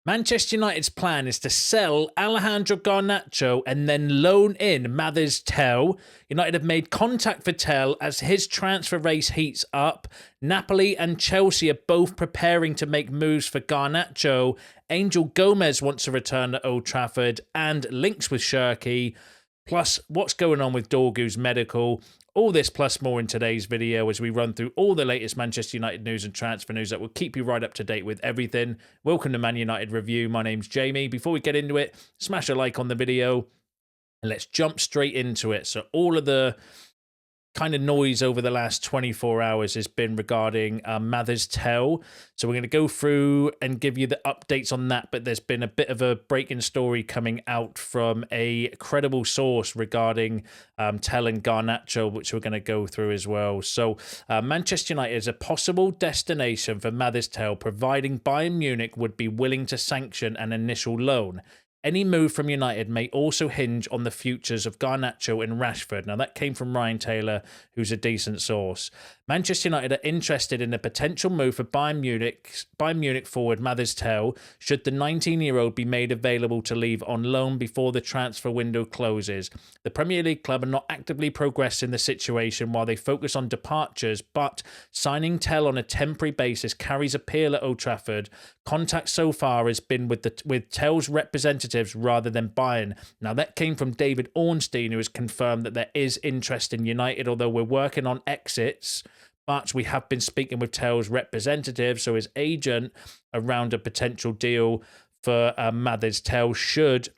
Manchester United's plan is to sell Alejandro Garnacho and then loan in Mathys Tel. United have made contact for Tel as his transfer race heats up. Napoli and Chelsea are both preparing to make moves for Garnacho. Angel Gomes wants to return to Old Trafford and links with Cherki. Plus, what's going on with Dorgu's medical. All this plus more in today's video as we run through all the latest Manchester United news and transfer news that will keep you right up to date with everything. Welcome to Man United Review. My name's Jamie. Before we get into it, smash a like on the video and let's jump straight into it. So all of the kind of noise over the last 24 hours has been regarding Mathys Tel. So we're going to go through and give you the updates on that, but there's been a bit of a breaking story coming out from a credible source regarding Tel and Garnacho, which we're going to go through as well. So Manchester United is a possible destination for Mathys Tel, providing Bayern Munich would be willing to sanction an initial loan. Any move from United may also hinge on the futures of Garnacho and Rashford. Now, that came from Ryan Taylor, who's a decent source. Manchester United are interested in a potential move for Bayern Munich forward Mathys Tel, should the 19-year-old be made available to leave on loan before the transfer window closes. The Premier League club are not actively progressing the situation while they focus on departures, but signing Tel on a temporary basis carries appeal at Old Trafford. Contact so far has been with Tel's representatives rather than Bayern. Now, that came from David Ornstein, who has confirmed that there is interest in United, although we're working on exits. But we have been speaking with Tel's representative, so his agent, around a potential deal for Mathys Tel should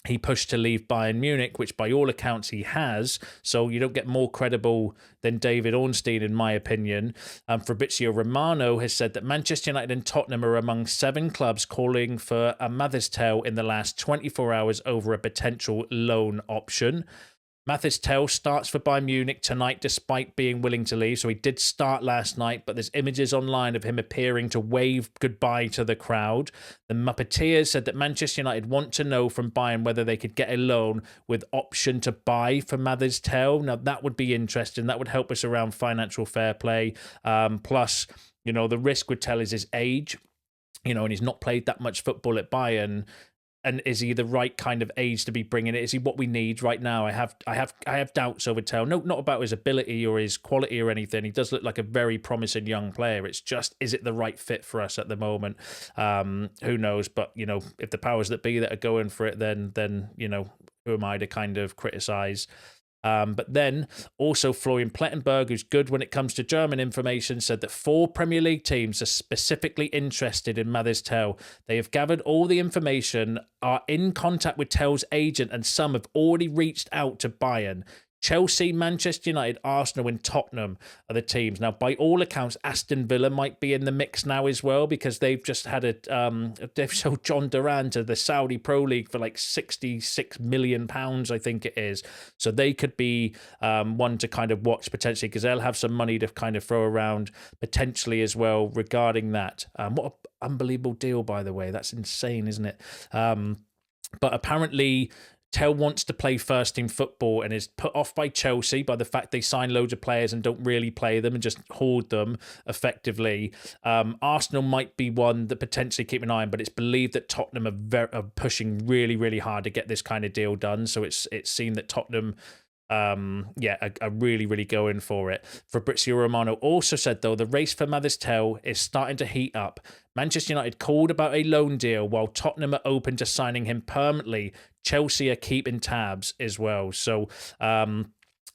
he pushed to leave Bayern Munich, which by all accounts he has. So you don't get more credible than David Ornstein, in my opinion. Fabrizio Romano has said that Manchester United and Tottenham are among 7 clubs calling for a Mathys Tel in the last 24 hours over a potential loan option. Mathys Tel starts for Bayern Munich tonight despite being willing to leave. So he did start last night, but there's images online of him appearing to wave goodbye to the crowd. The Muppeteers said that Manchester United want to know from Bayern whether they could get a loan with option to buy for Mathys Tel. Now, that would be interesting. That would help us around financial fair play. Plus, you know, the risk with Tel is his age, you know, and he's not played that much football at Bayern. And is he the right kind of age to be bringing it? Is he what we need right now? I have doubts over Tel. No, not about his ability or his quality or anything. He does look like a very promising young player. It's just, is it the right fit for us at the moment? Who knows? But, you know, if the powers that be that are going for it, then you know, who am I to kind of criticise? But then also Florian Plettenberg, who's good when it comes to German information, said that 4 Premier League teams are specifically interested in Mathys Tel. They have gathered all the information, are in contact with Tel's agent, and some have already reached out to Bayern. Chelsea, Manchester United, Arsenal and Tottenham are the teams. Now, by all accounts, Aston Villa might be in the mix now as well, because they've just had they've sold John Duran to the Saudi Pro League for like £66 million, I think it is. So they could be one to kind of watch potentially, because they'll have some money to kind of throw around potentially as well regarding that. What an unbelievable deal, by the way. That's insane, isn't it? But apparently Tel wants to play first-team football and is put off by Chelsea by the fact they sign loads of players and don't really play them and just hoard them effectively. Arsenal might be one that potentially keep an eye on, but it's believed that Tottenham are pushing really, really hard to get this kind of deal done. So it's seen that Tottenham are really, really going for it. Fabrizio Romano also said, though, the race for Mathys Tel is starting to heat up. Manchester United called about a loan deal, while Tottenham are open to signing him permanently. Chelsea are keeping tabs as well. So,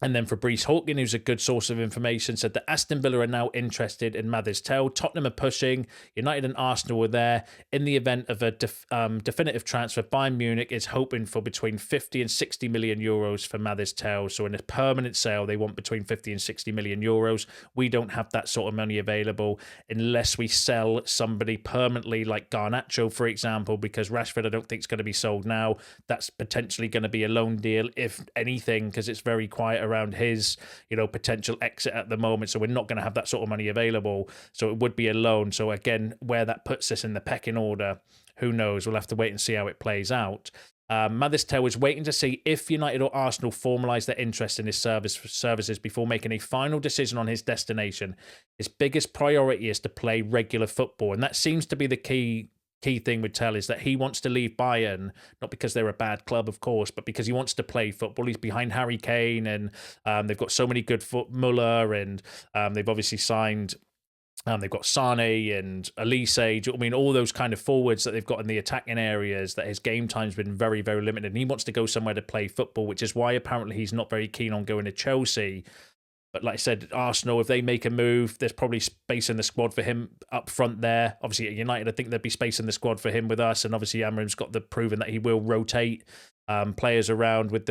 and then Fabrice Hawkin, who's a good source of information, said that Aston Villa are now interested in Mathys Tel. Tottenham are pushing. United and Arsenal were there. In the event of a definitive transfer, Bayern Munich is hoping for between 50 and 60 million euros for Mathys Tel. So in a permanent sale, they want between 50 and 60 million euros. We don't have that sort of money available unless we sell somebody permanently like Garnacho, for example, because Rashford I don't think is going to be sold now. That's potentially going to be a loan deal, if anything, because it's very quiet around his, you know, potential exit at the moment. So we're not going to have that sort of money available. So it would be a loan. So again, where that puts us in the pecking order, who knows? We'll have to wait and see how it plays out. Mathys Tel was waiting to see if United or Arsenal formalise their interest in his services before making a final decision on his destination. His biggest priority is to play regular football, and that seems to be the key key thing with Tel is that he wants to leave Bayern, not because they're a bad club, of course, but because he wants to play football. He's behind Harry Kane, and they've got so many good Muller, and they've obviously signed. They've got Sane and Elise. I mean, all those kind of forwards that they've got in the attacking areas, that his game time's been very, very limited. And he wants to go somewhere to play football, which is why apparently he's not very keen on going to Chelsea. But like I said, Arsenal, if they make a move, there's probably space in the squad for him up front there. Obviously, at United, I think there'd be space in the squad for him with us. And obviously, Amorim's got the proven that he will rotate players around with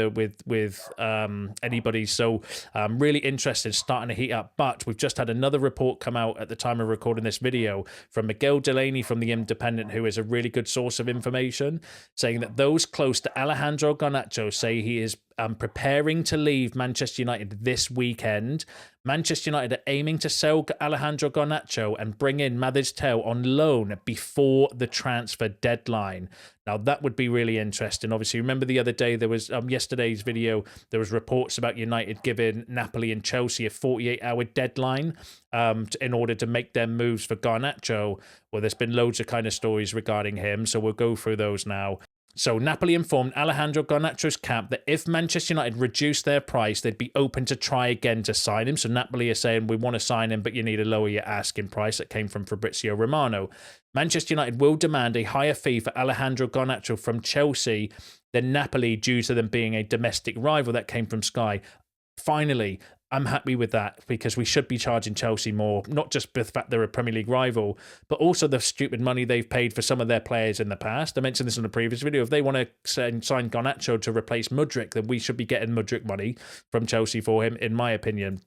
anybody. So really interested, starting to heat up. But we've just had another report come out at the time of recording this video from Miguel Delaney from The Independent, who is a really good source of information, saying that those close to Alejandro Garnacho say he is preparing to leave Manchester United this weekend. Manchester United are aiming to sell Alejandro Garnacho and bring in Mathys Tel on loan before the transfer deadline. Now, that would be really interesting. Obviously, remember the other day, there was yesterday's video, there was reports about United giving Napoli and Chelsea a 48-hour deadline in order to make their moves for Garnacho. Well, there's been loads of kind of stories regarding him, so we'll go through those now. So Napoli informed Alejandro Garnacho's camp that if Manchester United reduced their price, they'd be open to try again to sign him. So Napoli are saying, we want to sign him, but you need to lower your asking price. That came from Fabrizio Romano. Manchester United will demand a higher fee for Alejandro Garnacho from Chelsea than Napoli due to them being a domestic rival. That came from Sky. Finally, I'm happy with that, because we should be charging Chelsea more, not just for the fact they're a Premier League rival, but also the stupid money they've paid for some of their players in the past. I mentioned this in a previous video. If they want to sign Garnacho to replace Mudryk, then we should be getting Mudryk money from Chelsea for him, in my opinion.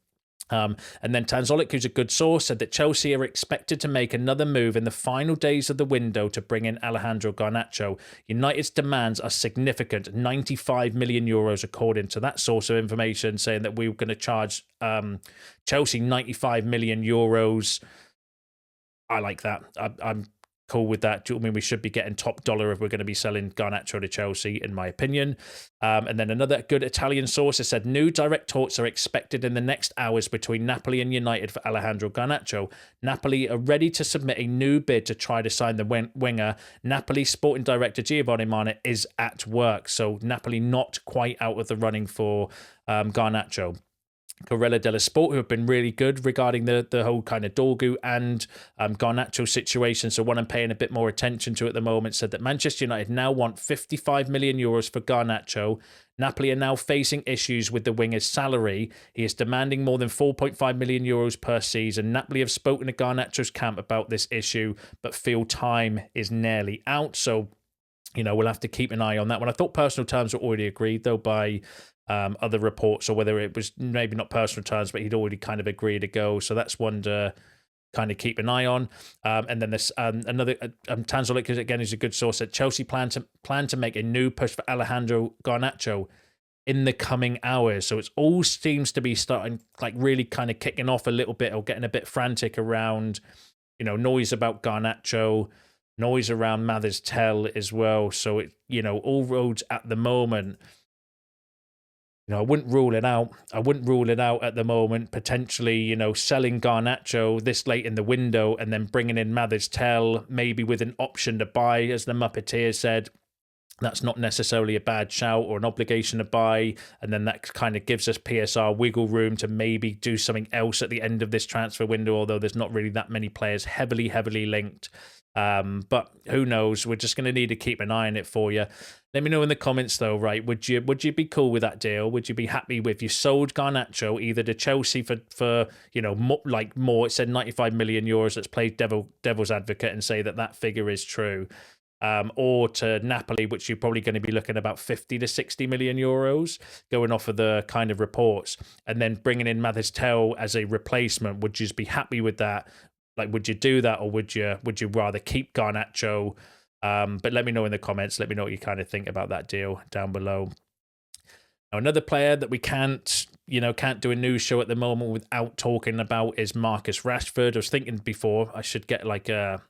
And then Tanzolik, who's a good source, said that Chelsea are expected to make another move in the final days of the window to bring in Alejandro Garnacho. United's demands are significant, 95 million euros, according to that source of information, saying that we were going to charge Chelsea 95 million euros. I like that. I'm cool with that. I mean, we should be getting top dollar if we're going to be selling Garnacho to Chelsea, in my opinion. And then another good Italian source has said new direct talks are expected in the next hours between Napoli and United for Alejandro Garnacho. Napoli are ready to submit a new bid to try to sign the winger. Napoli sporting director Giovanni Marne is at work. So Napoli not quite out of the running for Garnacho. Corella della Sport, who have been really good regarding the whole kind of Dorgu and Garnacho situation, so one I'm paying a bit more attention to at the moment, said that Manchester United now want 55 million euros for Garnacho. Napoli are now facing issues with the winger's salary. He is demanding more than 4.5 million euros per season. Napoli have spoken to Garnacho's camp about this issue, but feel time is nearly out. So, you know, we'll have to keep an eye on that one. I thought personal terms were already agreed, though, by other reports, or whether it was maybe not personal terms, but he'd already kind of agreed to go. So that's one to kind of keep an eye on. And then this another Tanzolik, again, is a good source, that Chelsea plan to make a new push for Alejandro Garnacho in the coming hours. So it all seems to be starting, like, really kind of kicking off a little bit, or getting a bit frantic around, you know, noise about Garnacho, noise around Mathys Tel as well. So it, you know, all roads at the moment. You know, I wouldn't rule it out. I wouldn't rule it out at the moment. Potentially, you know, selling Garnacho this late in the window and then bringing in Mathys Tel, maybe with an option to buy, as the Muppeteer said. That's not necessarily a bad shout, or an obligation to buy. And then that kind of gives us PSR wiggle room to maybe do something else at the end of this transfer window, although there's not really that many players heavily linked. But who knows? We're just going to need to keep an eye on it for you. Let me know in the comments, though, right? Would you be cool with that deal? Would you be happy with, you sold Garnacho either to Chelsea for you know, more? It said 95 million euros. Let's play devil's advocate and say that figure is true. Or to Napoli, which you're probably going to be looking about 50 to 60 million euros, going off of the kind of reports, and then bringing in Mathys Tel as a replacement. Would you just be happy with that? Like, would you do that, or would you rather keep Garnacho? But let me know in the comments. Let me know what you kind of think about that deal down below. Now, another player that we can't do a news show at the moment without talking about is Marcus Rashford. I was thinking before I should get like a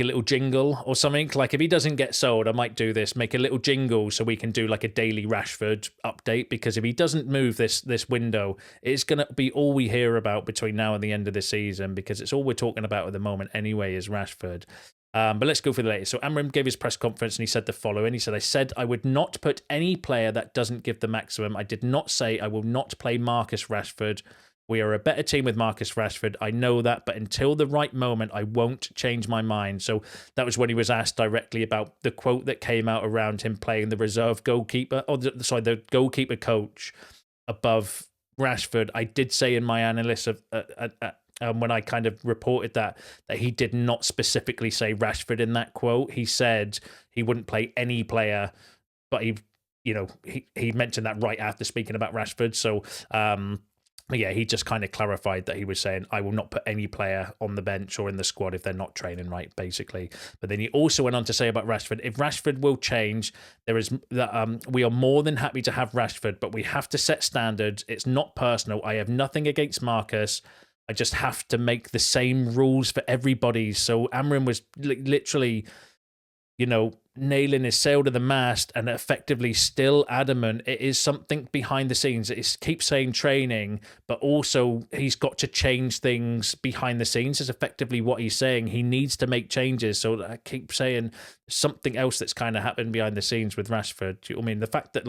little jingle or something. Like, if he doesn't get sold, I might do this, make a little jingle so we can do like a daily Rashford update, because if he doesn't move this window, it's going to be all we hear about between now and the end of the season, because it's all we're talking about at the moment anyway, is Rashford. But let's go for the latest. So Amorim gave his press conference and he said the following. He said, I said I would not put any player that doesn't give the maximum. I did not say I will not play Marcus Rashford. We are a better team with Marcus Rashford. I know that, but until the right moment, I won't change my mind. So that was when he was asked directly about the quote that came out around him playing the reserve goalkeeper, the goalkeeper coach above Rashford. I did say in my analysis when I kind of reported that he did not specifically say Rashford in that quote. He said he wouldn't play any player, but he mentioned that right after speaking about Rashford. So, yeah, he just kind of clarified that he was saying, I will not put any player on the bench or in the squad if they're not training right, basically. But then he also went on to say about Rashford, if Rashford will change, we are more than happy to have Rashford, but we have to set standards. It's not personal. I have nothing against Marcus. I just have to make the same rules for everybody. So Amorim was literally, nailing his sail to the mast and effectively still adamant it is something behind the scenes. It keeps saying training, but also he's got to change things behind the scenes is effectively what he's saying. He needs to make changes. So I keep saying something else that's kind of happened behind the scenes with Rashford. I mean, the fact that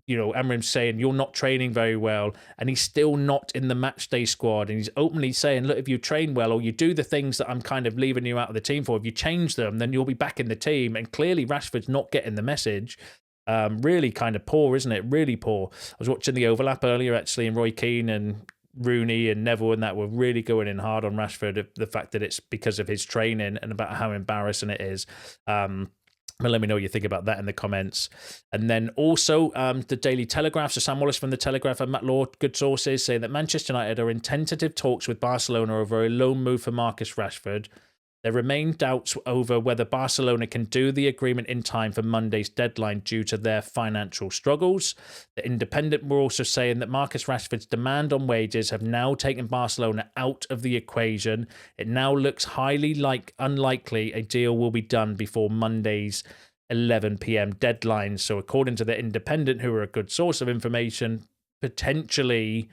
Amorim's saying you're not training very well and he's still not in the match day squad, and he's openly saying, look, if you train well or you do the things that I'm kind of leaving you out of the team for, if you change them, then you'll be back in the team. And clearly Rashford's not getting the message. Really kind of poor, isn't it? Really poor. I was watching the overlap earlier actually, and Roy Keane and Rooney and Neville and that were really going in hard on Rashford, the fact that it's because of his training and about how embarrassing it is. But let me know what you think about that in the comments. And then also the Daily Telegraph. So Sam Wallace from the Telegraph and Matt Law, good sources, say that Manchester United are in tentative talks with Barcelona over a loan move for Marcus Rashford. There remain doubts over whether Barcelona can do the agreement in time for Monday's deadline due to their financial struggles. The Independent were also saying that Marcus Rashford's demand on wages have now taken Barcelona out of the equation. It now looks highly unlikely a deal will be done before Monday's 11 p.m. deadline. So according to the Independent, who are a good source of information, potentially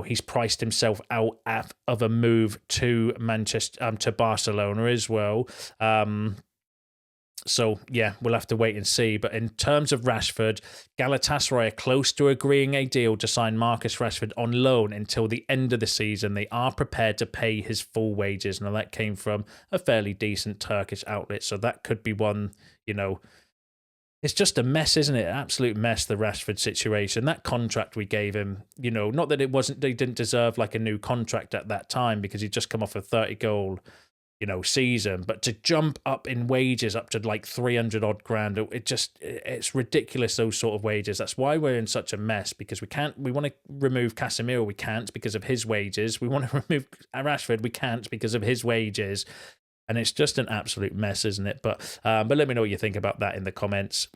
he's priced himself out of a move to Manchester, to Barcelona as well. So, yeah, we'll have to wait and see. But in terms of Rashford, Galatasaray are close to agreeing a deal to sign Marcus Rashford on loan until the end of the season. They are prepared to pay his full wages. Now, that came from a fairly decent Turkish outlet. So that could be one, it's just a mess, isn't it? An absolute mess, the Rashford situation. That contract we gave him, not that they didn't deserve like a new contract at that time because he'd just come off a 30-goal, season. But to jump up in wages up to like 300 odd grand, it's ridiculous, those sort of wages. That's why we're in such a mess, because we want to remove Casemiro, we can't because of his wages. We want to remove Rashford, we can't because of his wages. And it's just an absolute mess, isn't it? But let me know what you think about that in the comments.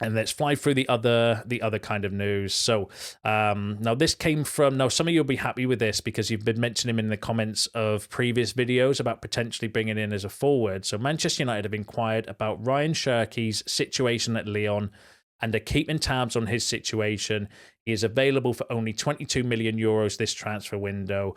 And let's fly through the other kind of news. So now this came from, now some of you will be happy with this because you've been mentioning him in the comments of previous videos about potentially bringing in as a forward. So Manchester United have inquired about Ryan Cherki's situation at Lyon and are keeping tabs on his situation. He is available for only 22 million euros this transfer window.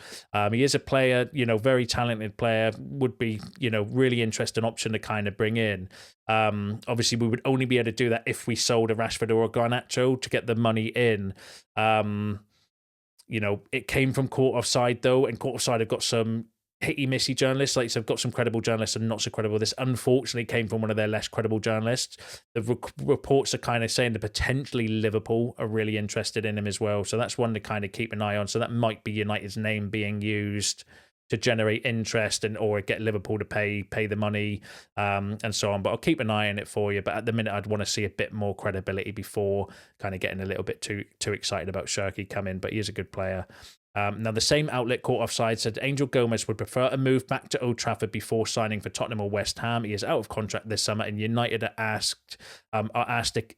He is a player, very talented player, would be, really interesting option to kind of bring in. Obviously, we would only be able to do that if we sold a Rashford or a Garnacho to get the money in. It came from Court Offside, though, and Court Offside have got some hitty-missy journalists. Like, so I've got some credible journalists and not so credible. This unfortunately came from one of their less credible journalists. The reports are kind of saying that potentially Liverpool are really interested in him as well. So that's one to kind of keep an eye on. So that might be United's name being used to generate interest or get Liverpool to pay the money and so on. But I'll keep an eye on it for you. But at the minute, I'd want to see a bit more credibility before kind of getting a little bit too excited about Cherki coming. But he is a good player. Now, the same outlet, Caught Offside, said Angel Gomes would prefer a move back to Old Trafford before signing for Tottenham or West Ham. He is out of contract this summer, and United are asked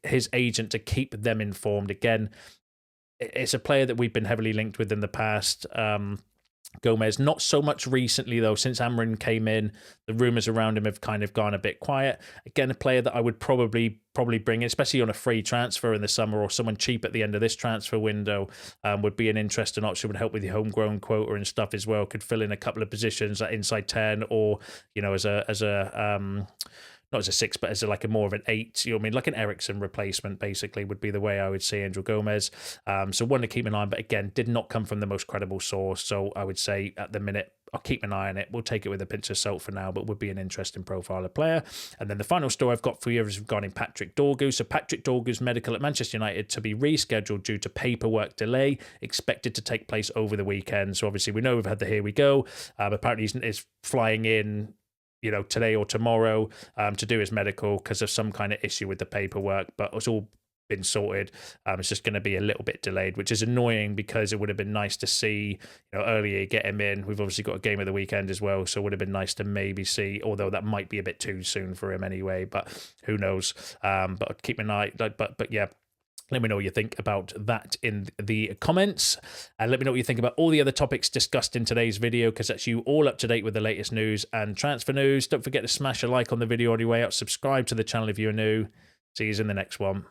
his agent to keep them informed. Again, it's a player that we've been heavily linked with in the past. Gomes, not so much recently though. Since Amorim came in, the rumours around him have kind of gone a bit quiet. Again, a player that I would probably bring in, especially on a free transfer in the summer, or someone cheap at the end of this transfer window, would be an interesting option. Would help with the homegrown quota and stuff as well. Could fill in a couple of positions at inside 10, or as a not as a 6, but as like a more of an 8. You know what I mean? Like an Eriksen replacement, basically, would be the way I would see Angel Gomes. So one to keep an eye on, but again, did not come from the most credible source. So I would say at the minute, I'll keep an eye on it. We'll take it with a pinch of salt for now, but would be an interesting profile of player. And then the final story I've got for you is regarding Patrick Dorgu. So Patrick Dorgu's medical at Manchester United to be rescheduled due to paperwork delay, expected to take place over the weekend. So obviously we know we've had the here we go. Apparently he's flying in today or tomorrow to do his medical because of some kind of issue with the paperwork, but it's all been sorted. It's just going to be a little bit delayed, which is annoying because it would have been nice to see, earlier get him in. We've obviously got a game of the weekend as well, so it would have been nice to maybe see, although that might be a bit too soon for him anyway, but who knows. But keep an eye, but yeah. Let me know what you think about that in the comments. And let me know what you think about all the other topics discussed in today's video, because that's you all up to date with the latest news and transfer news. Don't forget to smash a like on the video on your way out. Subscribe to the channel if you're new. See you in the next one.